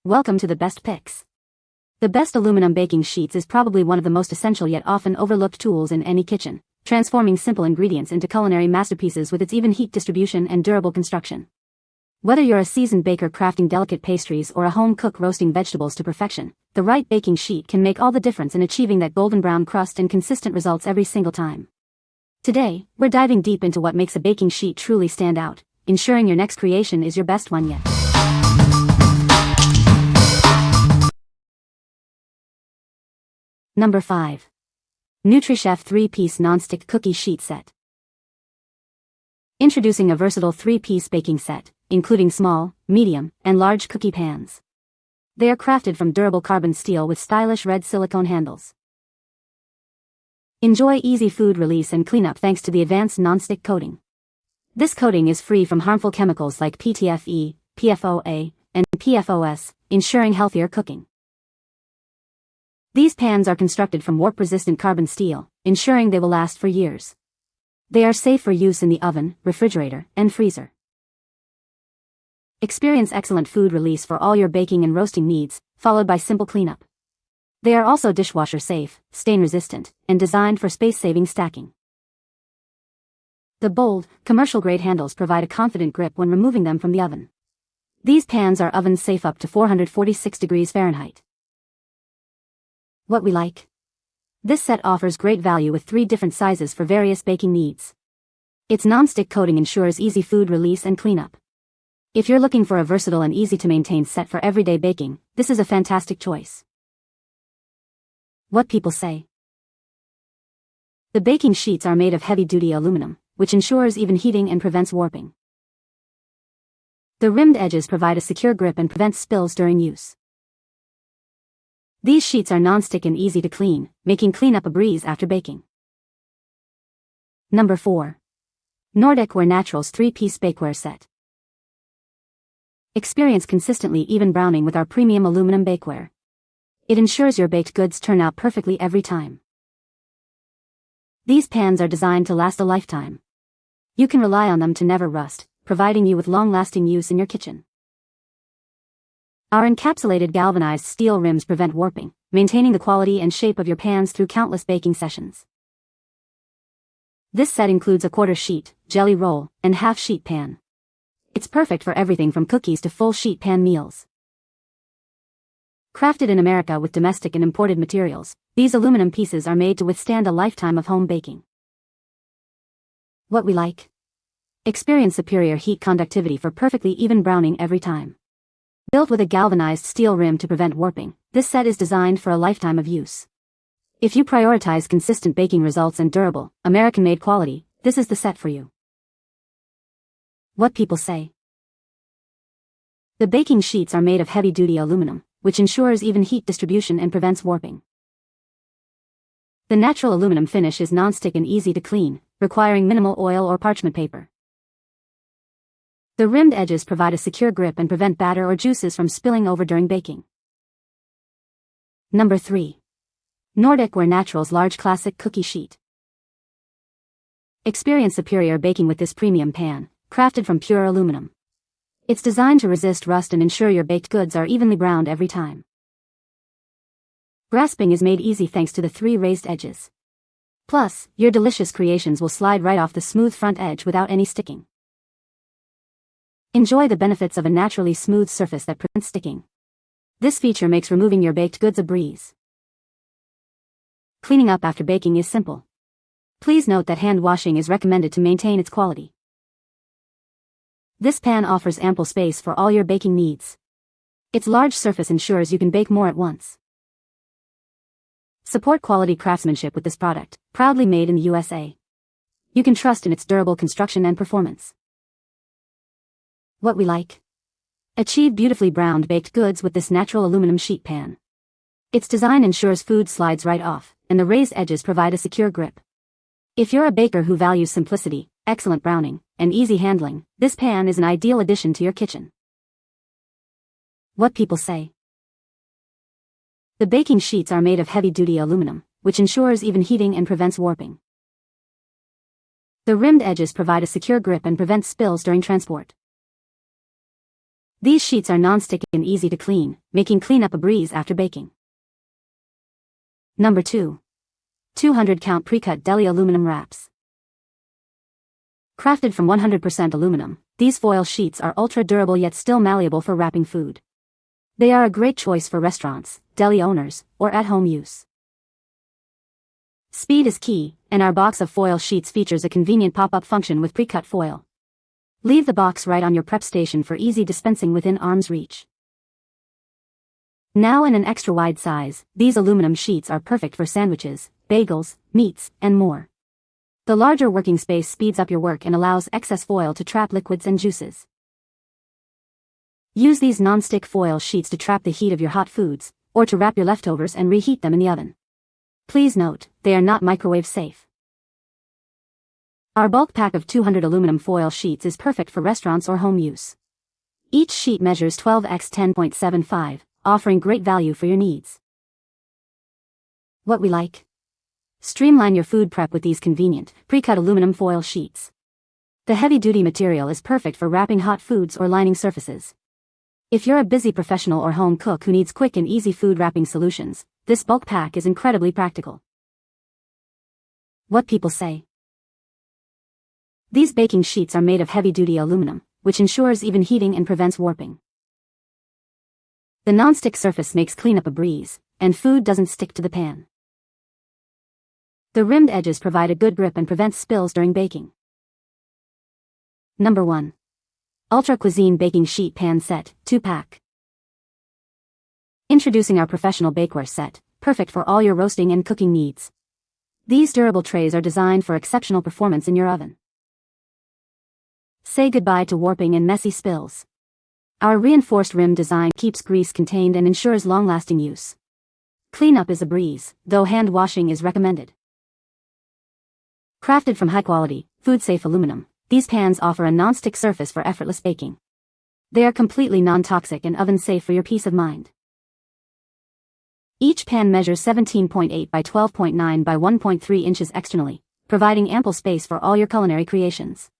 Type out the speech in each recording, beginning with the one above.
Welcome to the best picks. The best aluminum baking sheets is probably one of the most essential yet often overlooked tools in any kitchen, transforming simple ingredients into culinary masterpieces with its even heat distribution and durable construction. Whether you're a seasoned baker crafting delicate pastries or a home cook roasting vegetables to perfection, the right baking sheet can make all the difference in achieving that golden brown crust and consistent results every single time. Today, we're diving deep into what makes a baking sheet truly stand out, ensuring your next creation is your best one yet. Number 5. NutriChef 3-Piece Nonstick Cookie Sheet Set. Introducing a versatile 3-piece baking set, including small, medium, and large cookie pans. They are crafted from durable carbon steel with stylish red silicone handles. Enjoy easy food release and cleanup thanks to the advanced nonstick coating. This coating is free from harmful chemicals like PTFE, PFOA, and PFOS, ensuring healthier cooking. These pans are constructed from warp-resistant carbon steel, ensuring they will last for years. They are safe for use in the oven, refrigerator, and freezer. Experience excellent food release for all your baking and roasting needs, followed by simple cleanup. They are also dishwasher safe, stain-resistant, and designed for space-saving stacking. The bold, commercial-grade handles provide a confident grip when removing them from the oven. These pans are oven-safe up to 446 degrees Fahrenheit. What we like? This set offers great value with 3 different sizes for various baking needs. Its non-stick coating ensures easy food release and cleanup. If you're looking for a versatile and easy-to-maintain set for everyday baking, this is a fantastic choice. What people say. The baking sheets are made of heavy-duty aluminum, which ensures even heating and prevents warping. The rimmed edges provide a secure grip and prevent spills during use. These sheets are non-stick and easy to clean, making cleanup a breeze after baking. Number 4. Nordic Ware Naturals 3-Piece Bakeware Set. Experience consistently even browning with our premium aluminum bakeware. It ensures your baked goods turn out perfectly every time. These pans are designed to last a lifetime. You can rely on them to never rust, providing you with long-lasting use in your kitchen. Our encapsulated galvanized steel rims prevent warping, maintaining the quality and shape of your pans through countless baking sessions. This set includes a quarter sheet, jelly roll, and half sheet pan. It's perfect for everything from cookies to full sheet pan meals. Crafted in America with domestic and imported materials, these aluminum pieces are made to withstand a lifetime of home baking. What we like? Experience superior heat conductivity for perfectly even browning every time. Built with a galvanized steel rim to prevent warping, this set is designed for a lifetime of use. If you prioritize consistent baking results and durable, American-made quality, this is the set for you. What people say. The baking sheets are made of heavy-duty aluminum, which ensures even heat distribution and prevents warping. The natural aluminum finish is non-stick and easy to clean, requiring minimal oil or parchment paper. The rimmed edges provide a secure grip and prevent batter or juices from spilling over during baking. Number 3. Nordic Ware Naturals Large Classic Cookie Sheet. Experience superior baking with this premium pan, crafted from pure aluminum. It's designed to resist rust and ensure your baked goods are evenly browned every time. Grasping is made easy thanks to the 3 raised edges. Plus, your delicious creations will slide right off the smooth front edge without any sticking. Enjoy the benefits of a naturally smooth surface that prevents sticking. This feature makes removing your baked goods a breeze. Cleaning up after baking is simple. Please note that hand washing is recommended to maintain its quality. This pan offers ample space for all your baking needs. Its large surface ensures you can bake more at once. Support quality craftsmanship with this product, proudly made in the USA. You can trust in its durable construction and performance. What we like? Achieve beautifully browned baked goods with this natural aluminum sheet pan. Its design ensures food slides right off, and the raised edges provide a secure grip. If you're a baker who values simplicity, excellent browning, and easy handling, this pan is an ideal addition to your kitchen. What people say. The baking sheets are made of heavy-duty aluminum, which ensures even heating and prevents warping. The rimmed edges provide a secure grip and prevent spills during transport. These sheets are non-stick and easy to clean, making cleanup a breeze after baking. Number 2. 200-count pre-cut Deli aluminum wraps. Crafted from 100% aluminum, these foil sheets are ultra-durable yet still malleable for wrapping food. They are a great choice for restaurants, deli owners, or at-home use. Speed is key, and our box of foil sheets features a convenient pop-up function with pre-cut foil. Leave the box right on your prep station for easy dispensing within arm's reach. Now in an extra-wide size, these aluminum sheets are perfect for sandwiches, bagels, meats, and more. The larger working space speeds up your work and allows excess foil to trap liquids and juices. Use these non-stick foil sheets to trap the heat of your hot foods, or to wrap your leftovers and reheat them in the oven. Please note, they are not microwave safe. Our bulk pack of 200 aluminum foil sheets is perfect for restaurants or home use. Each sheet measures 12 x 10.75, offering great value for your needs. What we like? Streamline your food prep with these convenient, pre-cut aluminum foil sheets. The heavy-duty material is perfect for wrapping hot foods or lining surfaces. If you're a busy professional or home cook who needs quick and easy food wrapping solutions, this bulk pack is incredibly practical. What people say. These baking sheets are made of heavy-duty aluminum, which ensures even heating and prevents warping. The non-stick surface makes cleanup a breeze, and food doesn't stick to the pan. The rimmed edges provide a good grip and prevent spills during baking. Number 1. Ultra Cuisine Baking Sheet Pan Set, 2-pack. Introducing our professional bakeware set, perfect for all your roasting and cooking needs. These durable trays are designed for exceptional performance in your oven. Say goodbye to warping and messy spills. Our reinforced rim design keeps grease contained and ensures long-lasting use. Cleanup is a breeze, though hand washing is recommended. Crafted from high-quality, food-safe aluminum, these pans offer a non-stick surface for effortless baking. They are completely non-toxic and oven-safe for your peace of mind. Each pan measures 17.8 by 12.9 by 1.3 inches externally, providing ample space for all your culinary creations.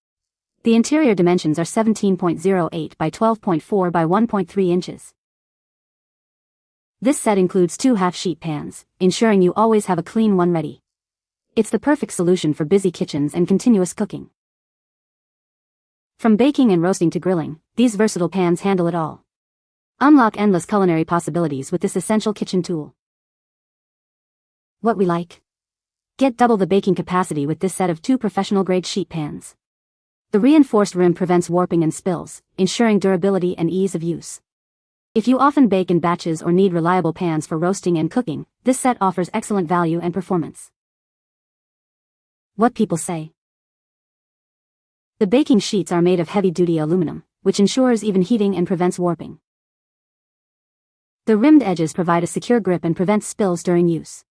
The interior dimensions are 17.08 by 12.4 by 1.3 inches. This set includes 2 half-sheet pans, ensuring you always have a clean one ready. It's the perfect solution for busy kitchens and continuous cooking. From baking and roasting to grilling, these versatile pans handle it all. Unlock endless culinary possibilities with this essential kitchen tool. What we like? Get double the baking capacity with this set of 2 professional-grade sheet pans. The reinforced rim prevents warping and spills, ensuring durability and ease of use. If you often bake in batches or need reliable pans for roasting and cooking, this set offers excellent value and performance. What people say. The baking sheets are made of heavy-duty aluminum, which ensures even heating and prevents warping. The rimmed edges provide a secure grip and prevent spills during use.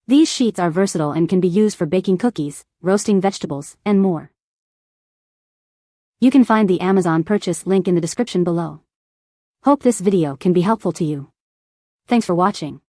These sheets are versatile and can be used for baking cookies, roasting vegetables, and more. You can find the Amazon purchase link in the description below. Hope this video can be helpful to you. Thanks for watching.